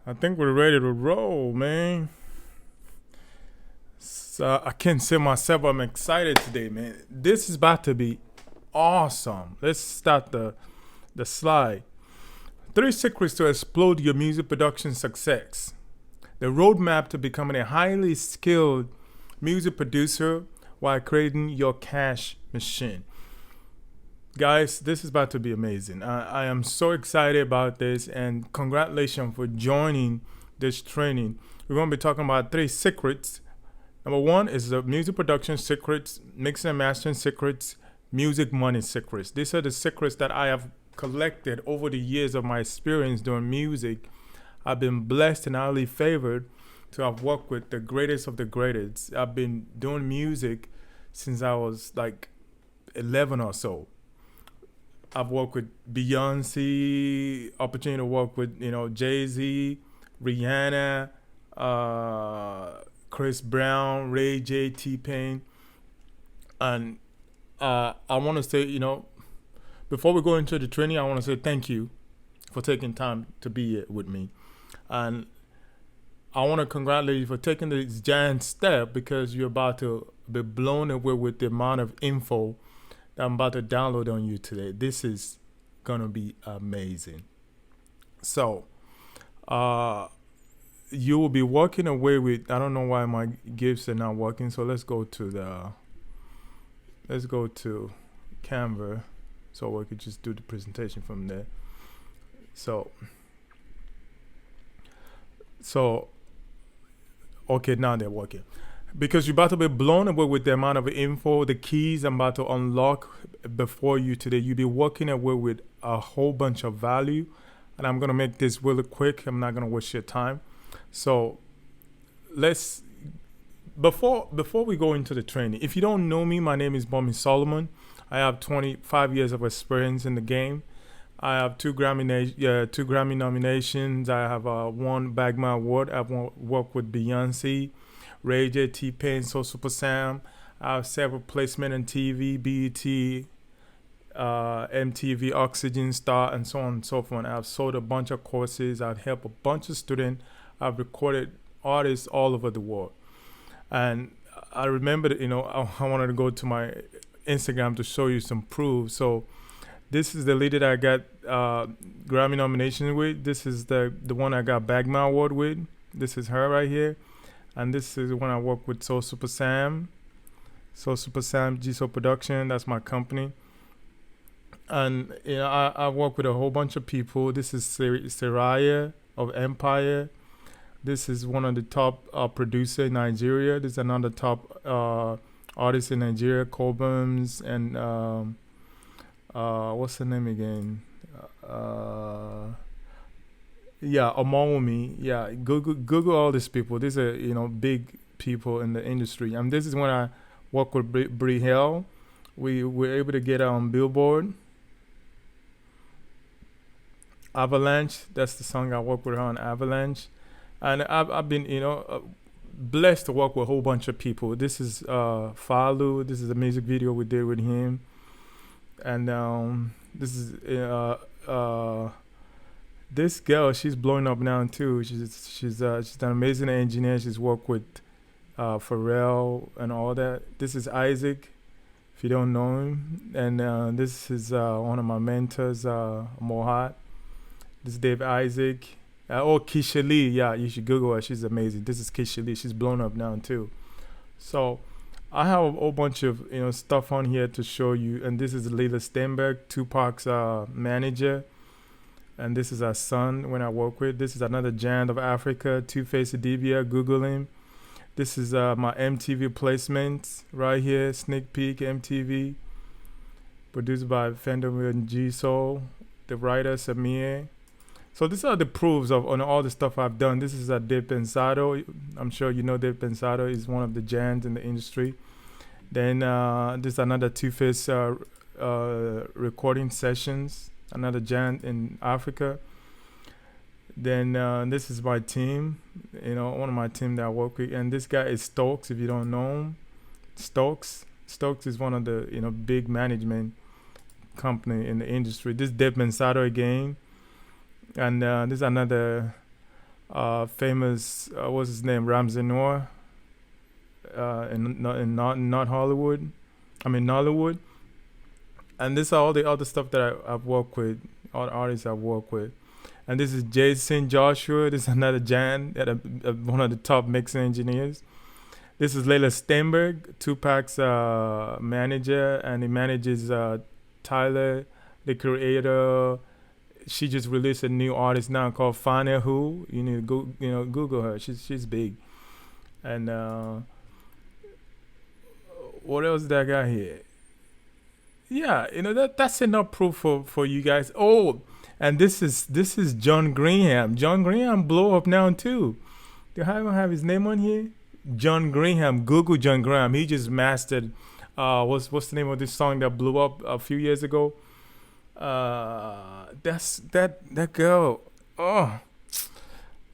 I think we're ready to roll, man. So I can't say myself. I'm excited today, man. This is about to be awesome. Let's start the slide. 3 secrets to explode your music production success. The roadmap to becoming a highly skilled music producer while creating your cash machine. Guys, this is about to be amazing. I am so excited about this, and congratulations for joining this training. We're going to be talking about 3 secrets. Number one is the music production secrets, mixing and mastering secrets, music money secrets. These are the secrets that I have collected over the years of my experience doing music. I've been blessed and highly favored to have worked with the greatest of the greatest. I've been doing music since I was like 11 or so. I've worked with Beyonce, opportunity to work with Jay-Z, Rihanna, Chris Brown, Ray J, T-Pain, and I want to say, before we go into the training, I want to say thank you for taking time to be here with me, and I want to congratulate you for taking this giant step because you're about to be blown away with the amount of info that I'm about to download on you today. This is gonna be amazing. So, you will be walking away with. I don't know why my gifts are not working. So let's go to Canva, so we could just do the presentation from there. So, so okay, now they're working. Because you're about to be blown away with the amount of info, the keys I'm about to unlock before you today. You'll be walking away with a whole bunch of value. And I'm going to make this really quick. I'm not going to waste your time. So let's, before we go into the training, if you don't know me, my name is Bomi Solomon. I have 25 years of experience in the game. I have two Grammy nominations. I have one Bagma Award. I've worked with Beyonce, Ray J, T-Pain, So Super Sam. I have several placements in TV, BET, MTV, Oxygen, Star, and so on and so forth. I've sold a bunch of courses. I've helped a bunch of students. I've recorded artists all over the world. And I remember that, I wanted to go to my Instagram to show you some proof. So this is the lady that I got Grammy nomination with. This is the one I got Bagma Award with. This is her right here. And this is when I work with Soul Super Sam. Soul Super Sam, G-Soul Production. That's my company. And I work with a whole bunch of people. This is Saraya of Empire. This is one of the top producer in Nigeria. This is another top artist in Nigeria, Cobhams, and what's the name again? Omomi. Yeah, Google all these people. These are big people in the industry. And this is when I work with Brie Hill. We were able to get her on Billboard. Avalanche. That's the song I work with her on, Avalanche. And I've been blessed to work with a whole bunch of people. This is Falu. This is a music video we did with him. And this is this girl. She's blowing up now too. She's an amazing engineer. She's worked with Pharrell and all that. This is Isaac, if you don't know him. And this is one of my mentors, Mohat. This is Dave Isaac. Keisha Lee. Yeah, you should Google her. She's amazing. This is Keisha Lee. She's blown up now too. So I have a whole bunch of stuff on here to show you. And this is Leila Stenberg, Tupac's manager. And this is our son when I work with. This is another giant of Africa, Two-Face Adibia. Google him. This is my MTV placement right here. Sneak peek MTV. Produced by Fender and G-Soul. The writer Samir. So these are the proofs on all the stuff I've done. This is Dave Pensado. I'm sure you know Dave Pensado is one of the giants in the industry. Then this is another Two-Face recording sessions. Another giant in Africa. Then this is my team. One of my team that I work with. And this guy is Stokes, if you don't know him. Stokes is one of the big management company in the industry. This is Dave Pensado again. And this is another famous, what's his name, Ramsey Noah, not Hollywood, I mean Nollywood. And this are all the other stuff that I've worked with, all the artists I've worked with. And this is Jason Joshua. This is another Jan, one of the top mixing engineers. This is Layla Steinberg, Tupac's manager, and he manages Tyler, the Creator. She just released a new artist now called Fania Who. You need to go, Google her. She's big. And what else did I got here? Yeah, that's enough proof for you guys. Oh, and this is John Greenham. John Greenham blow up now too. Do I don't have his name on here? John Greenham. Google John Greenham. He just mastered. What's the name of this song that blew up a few years ago? That's that girl. Oh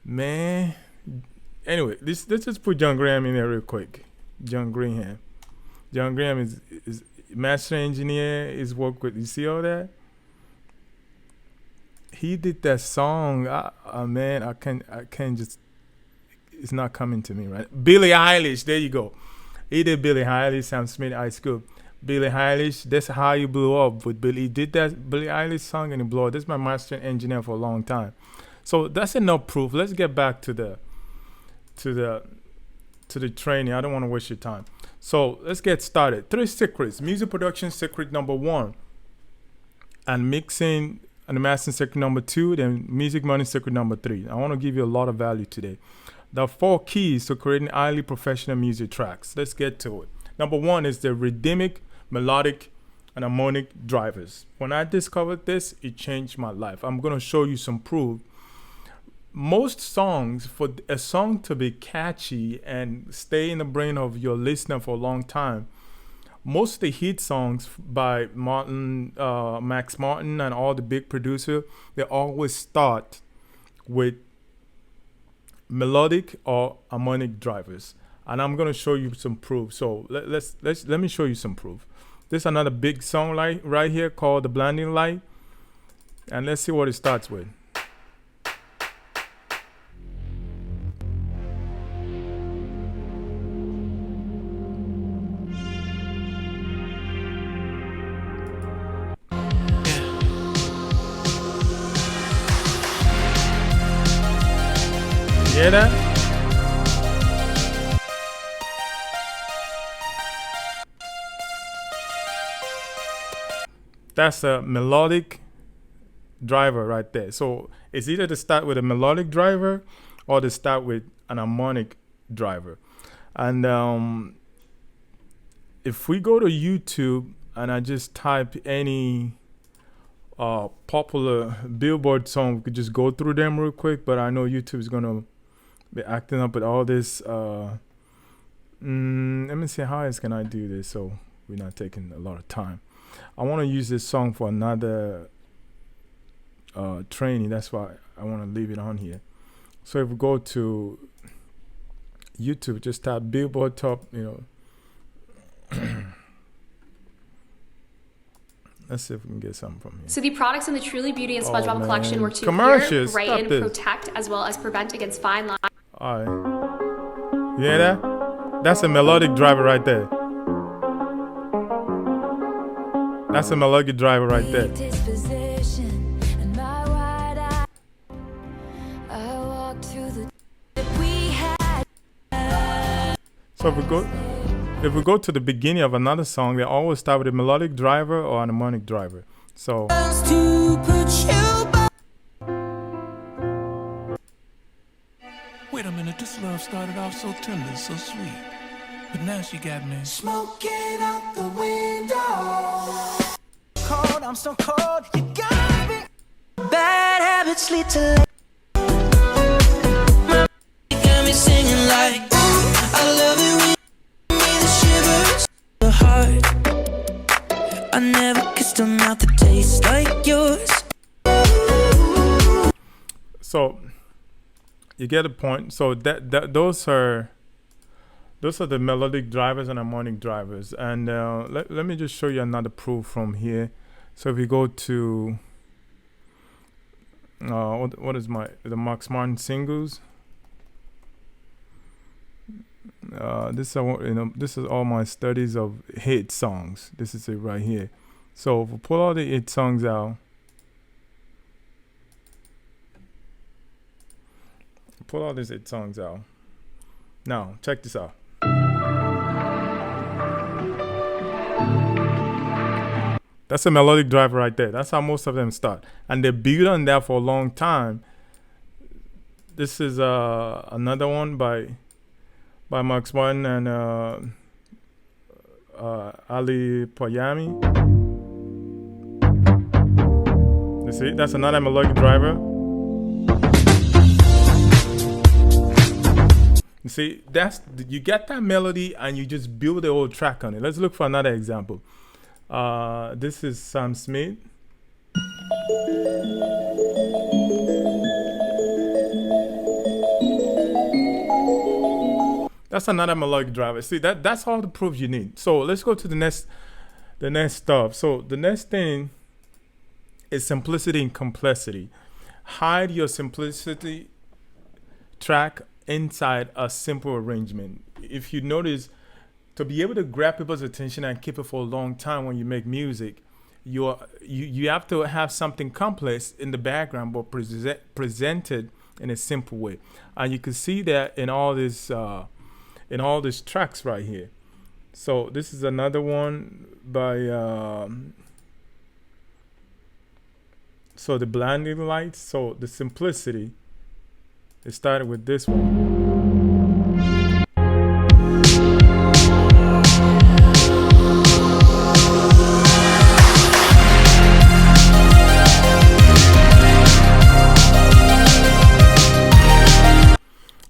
man. Anyway, let's just put John Graham in there real quick. John Greenham. John Graham is master engineer. Is work with. You see all that? He did that song. Man, I can't just. It's not coming to me right. Billie Eilish. There you go. He did Billie Eilish, Sam Smith, Ice Cube. Billie Eilish. That's how you blew up with Billie. He did that Billie Eilish song and he blew up. This is my master engineer for a long time. So that's enough proof. Let's get back to the training. I don't want to waste your time. So let's get started. 3 secrets. Music production secret number 1. And mixing and mastering secret number 2. Then music money secret number 3. I want to give you a lot of value today. The 4 keys to creating highly professional music tracks. Let's get to it. Number 1 is the rhythmic, melodic, and harmonic drivers. When I discovered this, it changed my life. I'm going to show you some proof. Most songs, for a song to be catchy and stay in the brain of your listener for a long time, most of the hit songs by Max Martin and all the big producers, they always start with melodic or harmonic drivers. And I'm going to show you some proof. So let me show you some proof. This is another big song right here called The Blinding Light. And let's see what it starts with. Hear that? That's a melodic driver right there. So it's either to start with a melodic driver or to start with an harmonic driver. And if we go to YouTube and I just type any popular Billboard song, we could just go through them real quick. But I know YouTube is going to be acting up with all this. Let me see, how else can I do this so we're not taking a lot of time. I want to use this song for another training. That's why I want to leave it on here. So if we go to YouTube, just type Billboard top, let's see if we can get something from here. So the products in the Truly Beauty and SpongeBob collection were to clear, brighten, protect, as well as prevent against fine lines. All right. You hear that? That's a melodic driver right there. That's a melodic driver right there. So if we go to the beginning of another song, they always start with a melodic driver or a harmonic driver. So wait a minute, this love started off so tender, so sweet. But now she got me smoking out the window. Cold, I'm so cold, you got me. Bad habits lead to late. You got me singing like, I love it when you give me the shivers. The heart, I never kissed a mouth that tastes like yours. So you get the point. So those are the melodic drivers and harmonic drivers. And let me just show you another proof from here. So if we go to, what is the Max Martin singles? This is all my studies of hit songs. This is it right here. So if we pull all the hit songs out, pull all these hit songs out. Now check this out. That's a melodic driver right there. That's how most of them start, and they build on that for a long time. This is another one by Max Martin and Ali Payami. You see, that's another melodic driver. You see, you get that melody and you just build the whole track on it. Let's look for another example. This is Sam Smith. That's another melodic driver. See, that's all the proof you need. So let's go to the next stuff. So the next thing is simplicity and complexity. Hide your simplicity track inside a simple arrangement. If you notice, to be able to grab people's attention and keep it for a long time when you make music, you have to have something complex in the background but presented in a simple way. And you can see that in all these tracks right here. So this is another one by so the blinding lights. So the simplicity, it started with this one.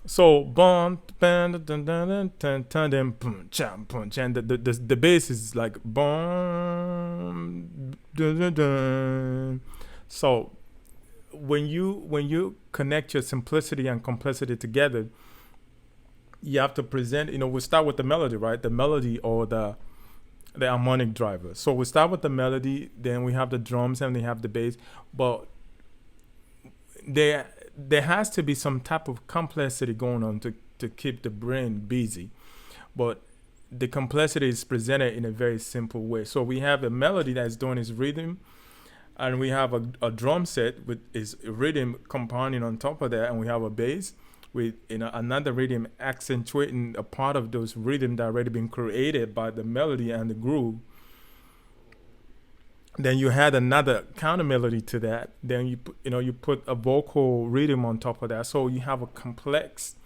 So boom, and the bass is like boom. So when you connect your simplicity and complexity together, you have to present. We start with the melody, right? The melody or the harmonic driver. So we start with the melody, then we have the drums and we have the bass, but there has to be some type of complexity going on to keep the brain busy. But the complexity is presented in a very simple way. So we have a melody that's doing its rhythm, and we have a drum set with its rhythm compounding on top of that, and we have a bass with another rhythm accentuating a part of those rhythm that already been created by the melody and the groove. Then you had another counter melody to that. Then you put a vocal rhythm on top of that. So you have a complex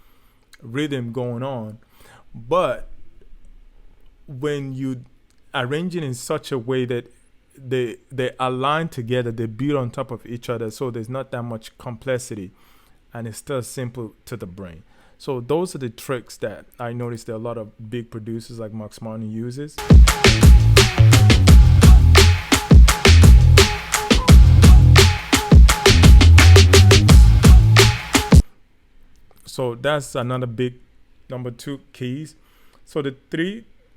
rhythm going on. But when you arrange it in such a way that they align together, they build on top of each other, so there's not that much complexity, and it's still simple to the brain. So those are the tricks that I noticed that a lot of big producers like Max Martin uses. So that's another big number 2 keys. So the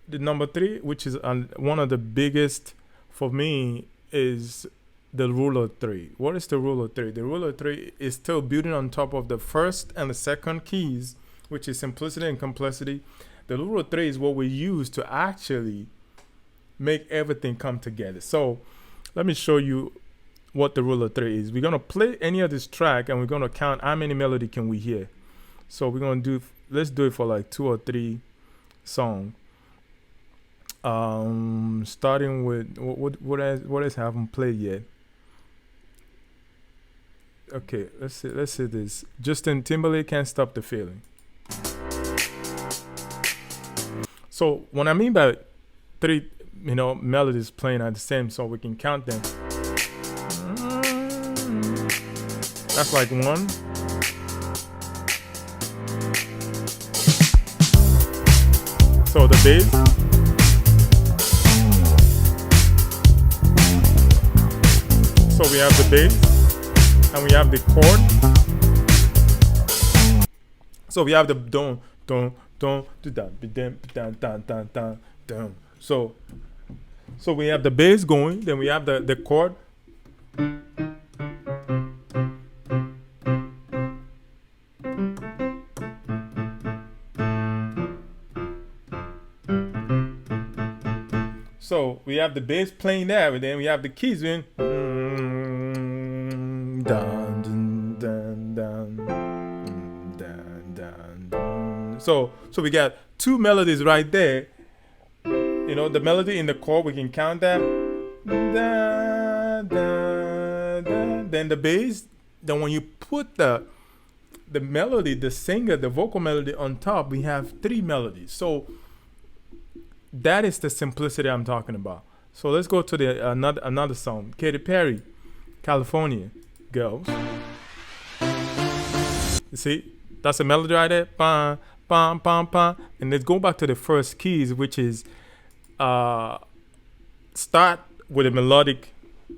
number 3, which is one of the biggest for me, is the rule of 3. What is the rule of 3? The rule of 3 is still building on top of the first and the second keys, which is simplicity and complexity. The rule of 3 is what we use to actually make everything come together. So let me show you what the rule of 3 is. We're going to play any of this track and we're going to count how many melody can we hear. So we're going to let's do it for like 2 or 3 songs. Starting with what else haven't played yet. Okay, let's see this. Justin Timberlake, Can't Stop the Feeling. So what I mean by 3 melodies playing at the same, so we can count them. That's like 1. So the bass. So we have the bass and we have the chord. So we have the don don don da dan dan dan dan dan. So we have the bass going, then we have the chord. So we have the bass playing there, and then we have the keys doing dun dun dun dun dun dun dun. So we got two melodies right there. You know, the melody in the chord, we can count that. Da, da, da. Then the bass. Then when you put the melody, the singer, the vocal melody on top, we have three melodies. So that is the simplicity I'm talking about. So let's go to the another song. Katy Perry, California Girls. You see, that's a melody right there. Bam, bam, bam, bam. And let's go back to the first keys, which is start with a melodic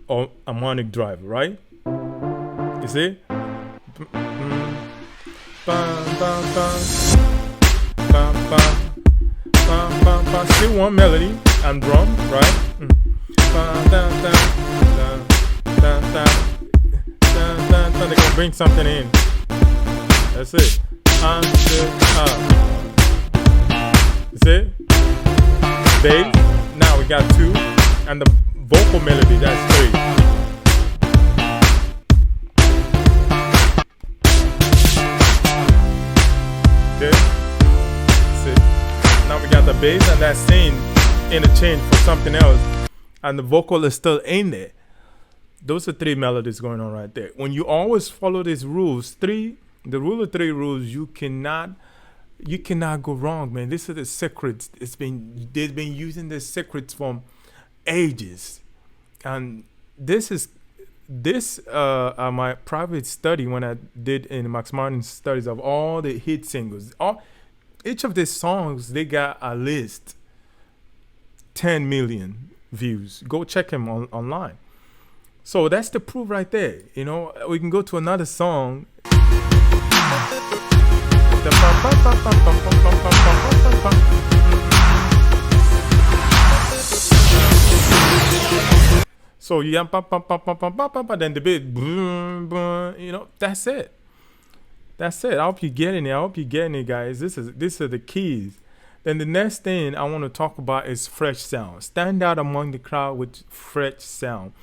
or harmonic drive, right? You see? Bam, bam, bam, bam, bam. Still one melody and drum, right? They can bring something in. That's it. You see? Bass. Now we got two, and the vocal melody. That's three. Okay. Now we got the bass and that scene interchanged for something else, and the vocal is still in there. Those are three melodies going on right there. When you always follow these rules, the rule of three rules, you cannot go wrong, man. This is the secrets. They've been using the secrets from ages, and this my private study when I did in Max Martin studies of all the hit singles. Each of these songs, they got at least 10 million views. Go check them online. So that's the proof right there. You know, we can go to another song. So you have then the beat, you know, that's it. That's it. I hope you're getting it, guys. These are the keys. Then the next thing I want to talk about is fresh sound. Stand out among the crowd with fresh sound.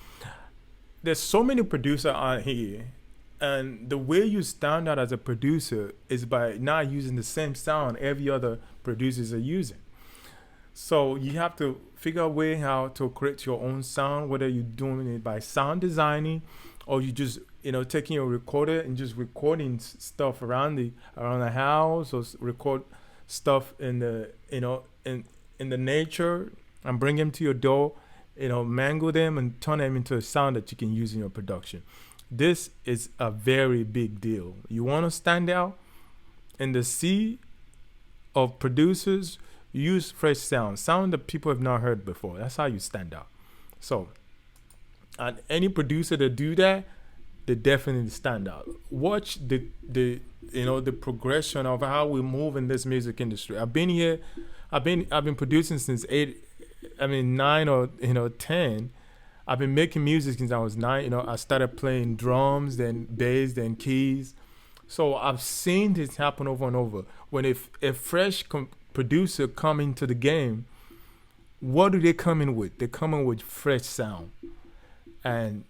There's so many producers out here, and the way you stand out as a producer is by not using the same sound every other producers are using. So you have to figure a way how to create your own sound, whether you're doing it by sound designing or you just, you know, taking your recorder and just recording stuff around the house, or record stuff in the, you know, in the nature and bring them to your door, you know, mangle them and turn them into a sound that you can use in your production. This is a very big deal. You want to stand out in the sea of producers, use fresh sound that people have not heard before. That's how you stand out. So, and any producer that do that, they definitely stand out. Watch the progression of how we move in this music industry. I've been producing since 9 or 10. I've been making music since I was 9. You know, I started playing drums, then bass, then keys. So I've seen this happen over and over. When if a fresh producer come into the game, what do they come in with? They come in with fresh sound. And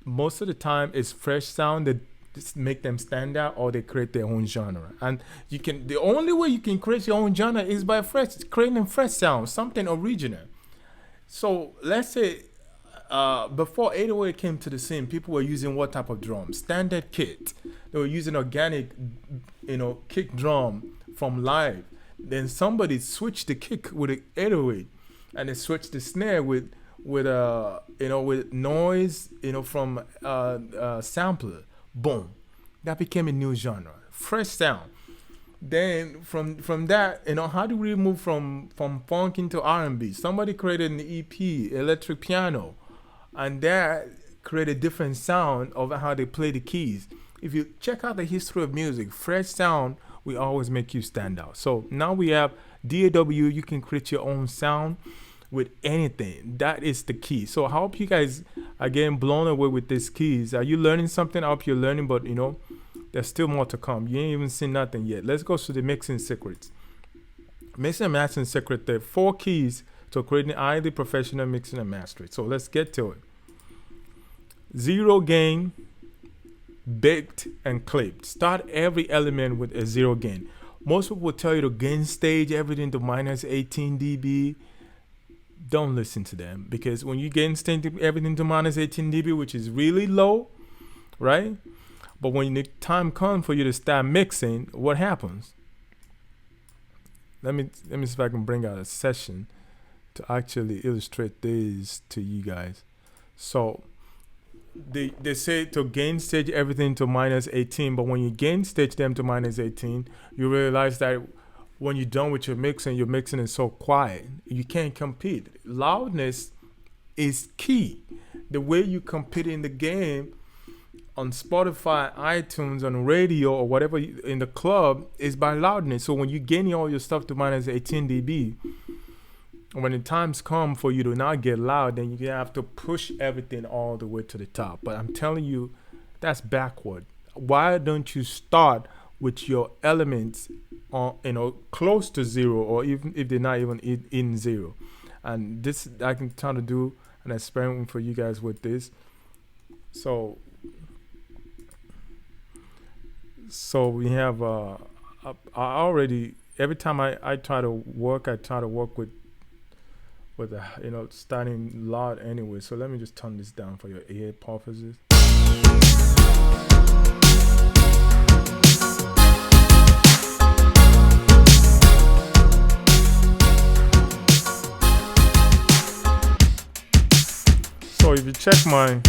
most of the time it's fresh sound that just make them stand out, or they create their own genre. And the only way you can create your own genre is by creating fresh sound, something original. So let's say before 808 came to the scene, people were using what type of drum? Standard kit. They were using organic, kick drum from live. Then somebody switched the kick with an 808, and they switched the snare with noise, from sampler. Boom, that became a new genre, fresh sound. Then from that, how do we move from funk into R&B? Somebody created an EP, electric piano, and that created a different sound of how they play the keys. If you check out the history of music, fresh sound will always make you stand out. So now we have DAW. You can create your own sound with anything. That is the key. So I hope you guys are getting blown away with these keys. Are you learning something? I hope you're learning, but there's still more to come. You ain't even seen nothing yet. Let's go to the mixing secrets. Mixing and mastering secret, there are 4 keys to creating highly professional mixing and mastering. So let's get to it. Zero gain, baked, and clipped. Start every element with a zero gain. Most people will tell you to gain stage everything to minus 18 dB. Don't listen to them, because when you gain stage everything to minus 18 dB, which is really low, right? But when the time comes for you to start mixing, what happens? Let me see if I can bring out a session to actually illustrate this to you guys. So they say to gain stage everything to minus 18, but when you gain stage them to minus 18, you realize that when you're done with your mixing is so quiet, you can't compete. Loudness is key. The way you compete in the game on Spotify, iTunes, on radio, or whatever in the club is by loudness. So when you gain all your stuff to minus 18 dB, when the times come for you to not get loud, then you have to push everything all the way to the top. But I'm telling you, that's backward. Why don't you start with your elements on, close to zero, or even if they're not even in zero? And this, I can try to do an experiment for you guys with this. So we have I already, every time I try to work with starting loud anyway. So let me just turn this down for your ear purposes. So if you check my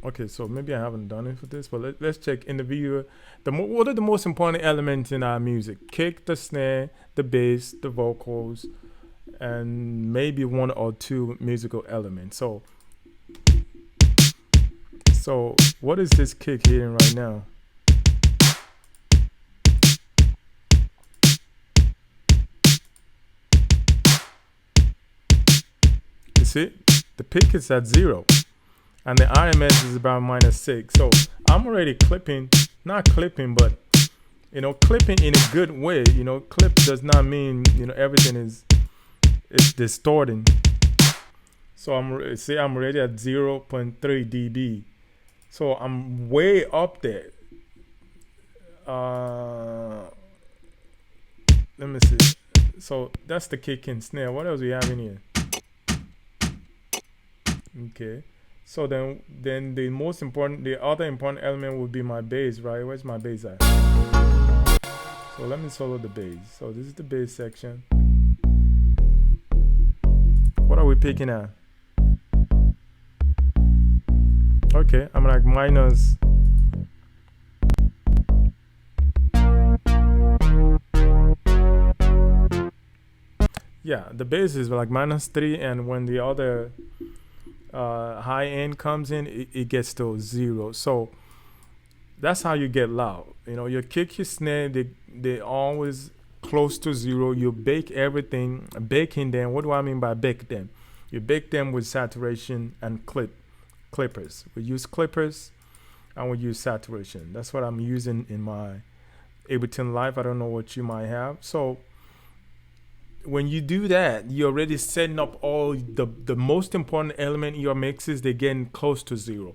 okay, so maybe I haven't done it for this, but let's check in the video. What are the most important elements in our music? Kick, the snare, the bass, the vocals, and maybe one or two musical elements. So what is this kick hitting right now? You see, the pick is at 0. And the RMS is about -6. So I'm already clipping, not clipping, but clipping in a good way. Clip does not mean everything is distorting. So I'm already at 0.3 dB. So I'm way up there. Let me see. So that's the kick and snare. What else we have in here? Okay. So then the other important element would be my bass, right? Where's my bass at? So let me solo the bass. So this is the bass section. What are we picking at? Okay, I'm like minus. Yeah, the bass is like -3, and when the other high end comes in, it gets to 0. So that's how you get loud. Your kick, your snare, they always close to 0. You bake everything. Baking them, what do I mean by bake them? You bake them with saturation and clippers. We use clippers and we use saturation. That's what I'm using in my Ableton Live. I don't know what you might have. So when you do that, you're already setting up all the most important element in your mixes. They're getting close to 0.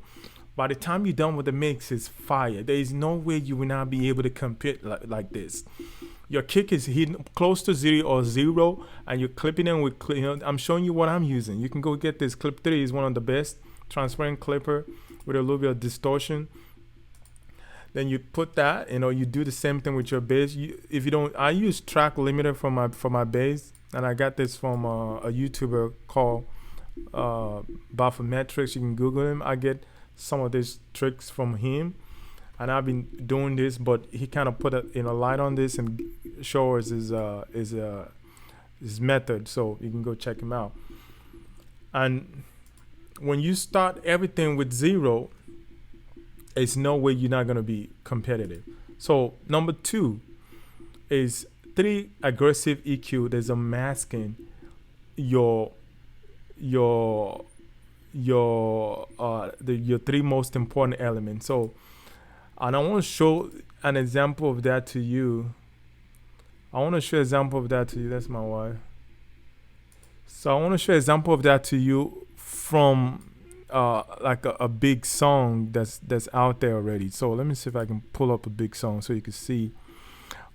By the time you're done with the mix, it's fire. There is no way you will not be able to compete like this. Your kick is hitting close to 0, and you're clipping them with, I'm showing you what I'm using. You can go get this. Clip 3 is one of the best. Transparent clipper with a little bit of distortion. Then you put that, you do the same thing with your bass. I use track limiter for my bass, and I got this from a YouTuber called Baphometrics. You can Google him. I get some of these tricks from him, and I've been doing this, but he kind of put a light on this and show us his method. So you can go check him out. And when you start everything with 0, it's no way you're not going to be competitive. So number 2 is 3 aggressive EQ. There's a masking your 3 most important elements. So, and I want to show an example of that to you I want to show an example of that to you. That's my wife. So I want to show an example of that to you from like a big song that's out there already. So let me see if I can pull up a big song so you can see.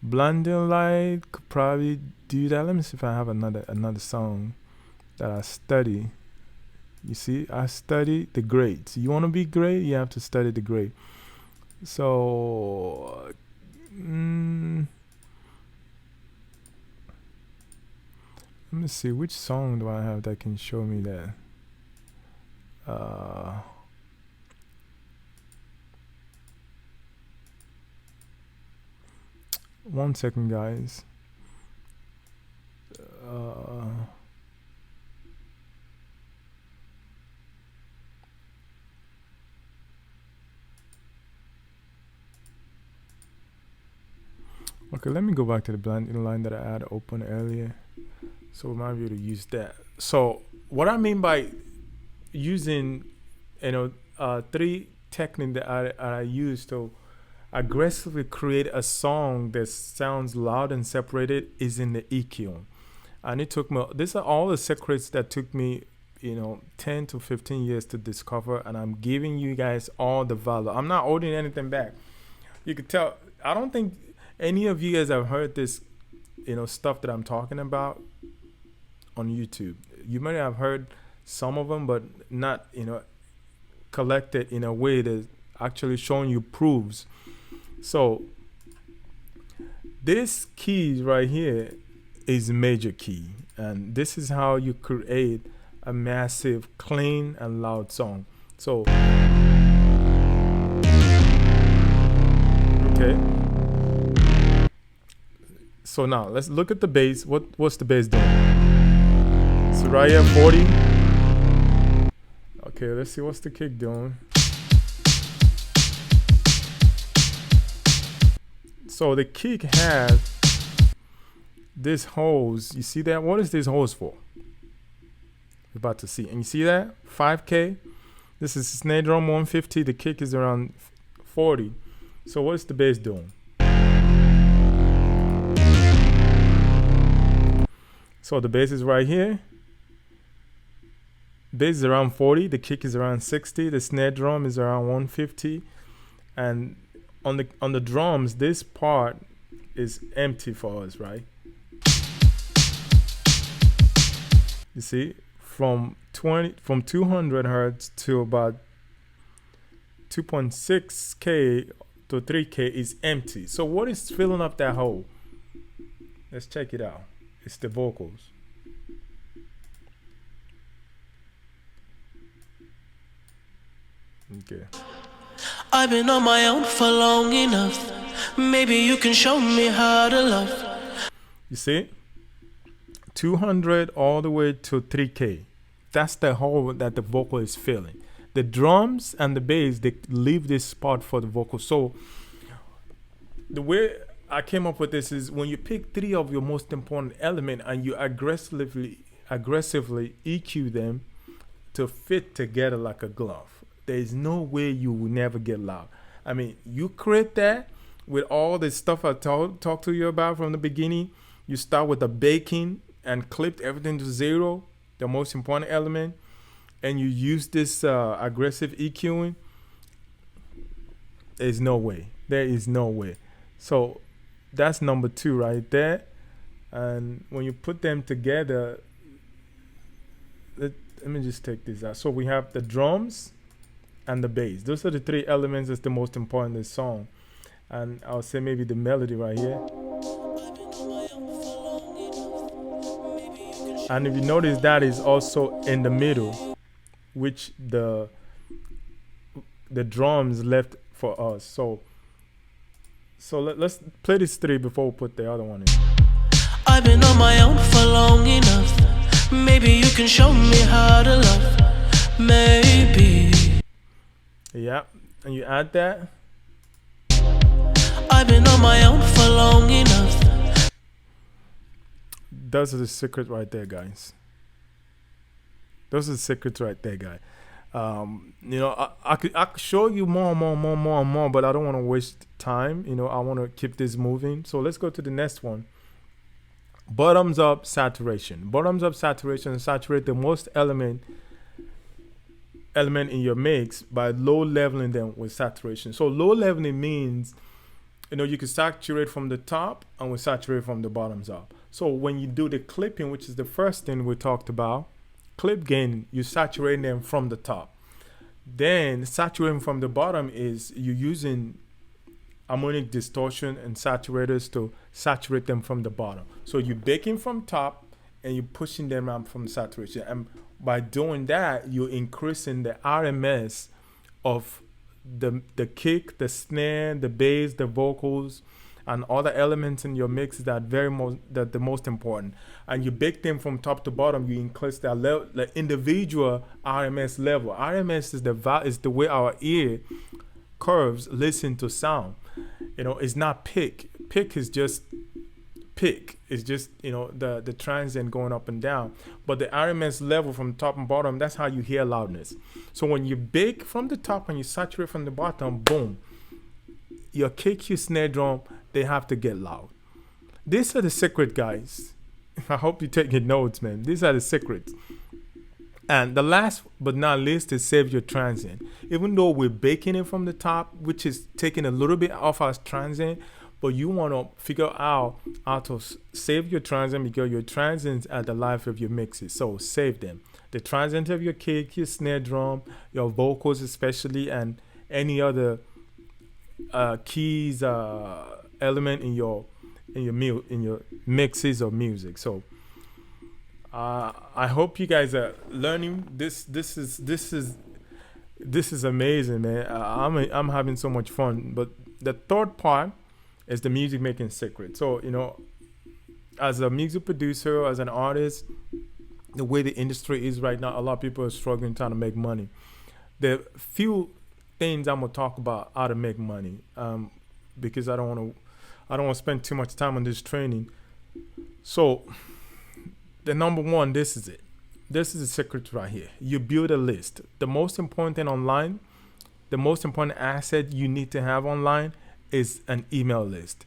Blinding Light could probably do that. Let me see if I have another song that I study. You see, I study the greats. You want to be great, you have to study the great. So let me see, which song do I have that can show me that? 1 second, guys. Okay, let me go back to the blending line that I had open earlier, so we might be able to use that. So what I mean by using, 3 techniques that I use to aggressively create a song that sounds loud and separated is in the EQ. And it took me, these are all the secrets that took me 10 to 15 years to discover, and I'm giving you guys all the value. I'm not holding anything back. You could tell, I don't think any of you guys have heard this stuff that I'm talking about on YouTube. You might have heard some of them, but not collected in a way that actually showing you proofs. So this key right here is major key, and this is how you create a massive, clean and loud song. So okay, so now let's look at the bass. What's the bass doing? So right here, 40. Okay, let's see what's the kick doing. So the kick has this hose. You see that? What is this hose for? We're about to see. And you see that? 5K. This is snare drum 150. The kick is around 40. So what is the bass doing? So the bass is right here. Bass is around 40. The kick is around 60. The snare drum is around 150. And on the drums, this part is empty for us, right? You see, from 200 hertz to about 2.6K to 3K is empty. So what is filling up that hole? Let's check it out. It's the vocals. Okay. I've been on my own for long enough. Maybe you can show me how to love. You see? 200 all the way to 3K. That's the hole that the vocal is filling. The drums and the bass, they leave this spot for the vocal. So the way I came up with this is when you pick 3 of your most important elements and you aggressively EQ them to fit together like a glove. There is no way you will never get loud. I mean, you create that with all the stuff I talked to you about from the beginning. You start with the baking and clipped everything to 0, the most important element, and you use this aggressive EQing. There's no way. There is no way. So that's number 2 right there. And when you put them together, let me just take this out. So we have the drums and the bass. Those are the 3 elements that's the most important in this song. And I'll say maybe the melody right here. And if you notice, that is also in the middle, which the drums left for us. So let's play this 3 before we put the other one in. I've been on my own for long enough. Maybe you can show me how to love. Maybe. Yeah, and you add that. I've been on my own for long enough. Those are the secrets right there, guys. Those are the secrets right there, guys. I could show you more, but I don't want to waste time. I want to keep this moving. So let's go to the next one. Bottoms up saturation. Bottoms up saturation saturate the most element in your mix by low leveling them with saturation. So low leveling means, you can saturate from the top and we saturate from the bottoms up. So when you do the clipping, which is the first thing we talked about, clip gain, you saturate them from the top. Then saturating from the bottom is you using harmonic distortion and saturators to saturate them from the bottom. So you're baking from top and you're pushing them out from saturation. And by doing that, you're increasing the RMS of the kick, the snare, the bass, the vocals, and all the elements in your mix that the most important. And you bake them from top to bottom. You increase the individual RMS level. RMS is the way our ear curves listen to sound. It's not pick. Pick is just pick. It's just the transient going up and down. But the RMS level from top and bottom, that's how you hear loudness. So when you bake from the top and you saturate from the bottom, boom, your kick, your snare drum, they have to get loud. These are the secret, guys. I hope you take your notes, man. These are the secrets. And the last but not least is save your transient. Even though we're baking it from the top, which is taking a little bit off our transient, but you want to figure out how to save your transient because your transients are the life of your mixes. So save them. The transient of your kick, your snare drum, your vocals especially, and any other keys element in your mixes or music. So I hope you guys are learning. This is amazing, man. I'm having so much fun. But the third part is the music making secret. So as a music producer, as an artist, the way the industry is right now, a lot of people are struggling trying to make money. The few things I'm gonna talk about how to make money, because I don't want to spend too much time on this training. So the number one, this is it. This is the secret right here. You build a list. The most important thing online, the most important asset you need to have online is an email list.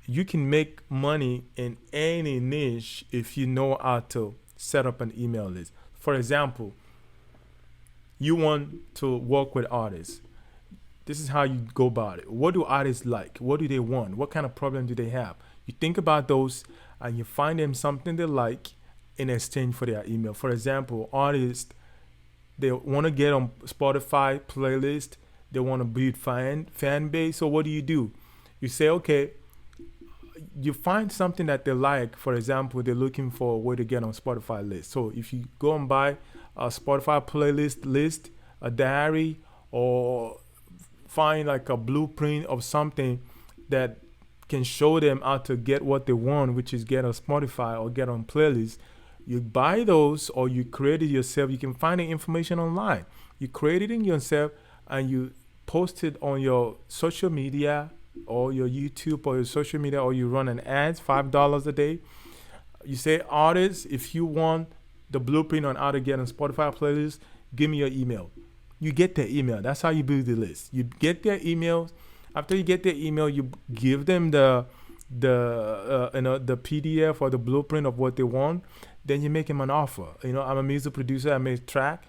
You can make money in any niche if you know how to set up an email list. For example, you want to work with artists. This is how you go about it. What do artists like? What do they want? What kind of problem do they have? You think about those and you find them something they like in exchange for their email. For example, artists, they want to get on Spotify playlist. They want to build fan base. So what do? You say, okay, you find something that they like. For example, they're looking for a way to get on Spotify list. So if you go and buy a Spotify playlist list, a diary, or find like a blueprint of something that can show them how to get what they want, which is get on Spotify or get on playlist. You buy those or you create it yourself. You can find the information online. You create it in yourself and you post it on your social media or your YouTube or your social media, or you run an ads, $5 a day. You say, artists, if you want the blueprint on how to get on Spotify playlist, give me your email. You get their email. That's how you build the list. You get their emails. After you get their email, you give them the PDF or the blueprint of what they want. Then you make them an offer. I'm a music producer. I make track.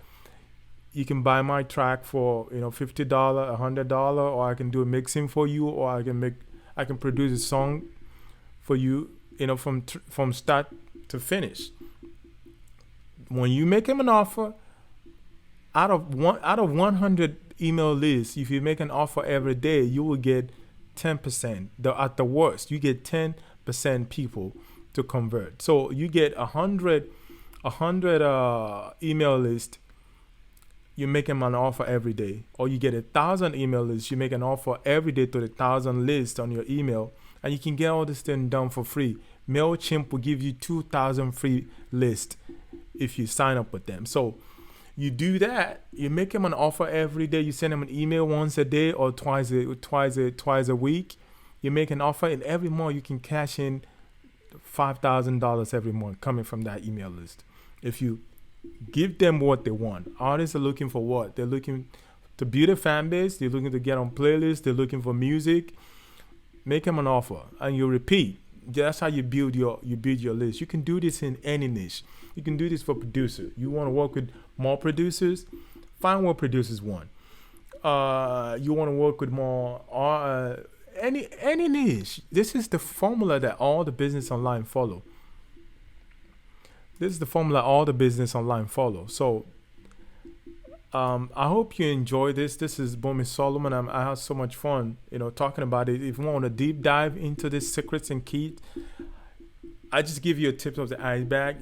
You can buy my track for $50, $100, or I can do a mixing for you, or I can produce a song for you, from start to finish. When you make them an offer, out of 100 email lists, if you make an offer every day, you will get 10%. At the worst, you get 10% people to convert. So you get 100 email list. You make them an offer every day, or you get 1,000 email lists. You make an offer every day to the 1,000 list on your email, and you can get all this thing done for free. MailChimp will give you 2,000 free lists if you sign up with them. So you do that. You make them an offer every day. You send them an email once a day or twice a week. You make an offer, and every month you can cash in $5,000 every month coming from that email list. If you give them what they want. Artists are looking for what? They're looking to build a fan base. They're looking to get on playlists. They're looking for music. Make them an offer, and you repeat. that's how you build your list. You can do this in any niche. You can do this for producers. You want to work with more producers, find what producers want. You want to work with more any niche. This is the formula that all the business online follow. This is the formula all the business online follow. So I hope you enjoy this. This is Bomi Solomon. I had so much fun, talking about it. If you want a deep dive into the secrets and keys, I just give you a tip of the iceberg,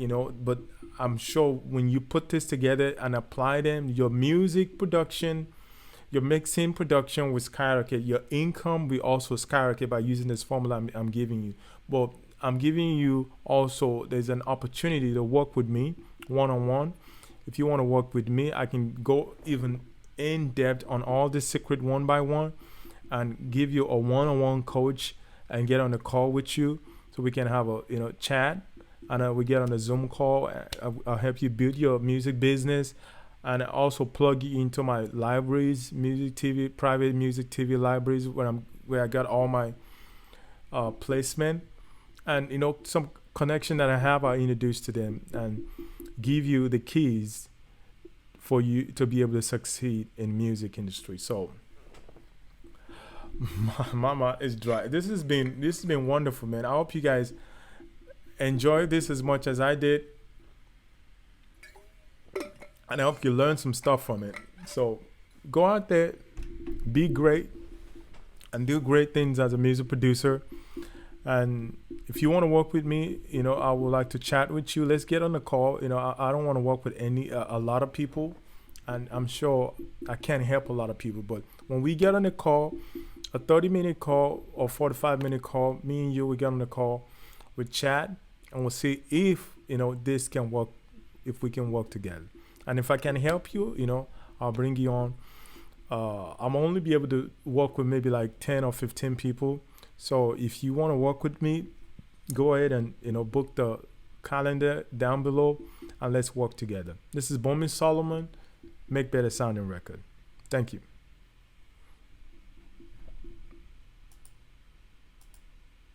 but I'm sure when you put this together and apply them, your music production, your mixing production will skyrocket. Your income will also skyrocket by using this formula I'm giving you. But I'm giving you also, there's an opportunity to work with me one-on-one. If you want to work with me, I can go even in depth on all the secret one by one and give you a one-on-one coach and get on a call with you so we can have a chat, and we get on a Zoom call. I'll help you build your music business, and I also plug you into my libraries, private music TV libraries where I got all my placement, and some connection that I have, I introduce to them and give you the keys for you to be able to succeed in music industry. So mama is dry. This has been wonderful, man. I hope you guys enjoy this as much as I did, and I hope you learn some stuff from it. So go out there, be great, and do great things as a music producer. And if you want to work with me, I would like to chat with you. Let's get on the call. I don't want to work with a lot of people, and I'm sure I can't help a lot of people. But when we get on the call, a 30-minute call or 45-minute call, me and you, we get on the call, we chat, and we'll see if this can work, if we can work together. And if I can help you, I'll bring you on. I'm only be able to work with maybe like 10 or 15 people. So if you want to work with me, go ahead and book the calendar down below, and let's work together. This is Bomi Solomon, Make Better Sounding Record. Thank you.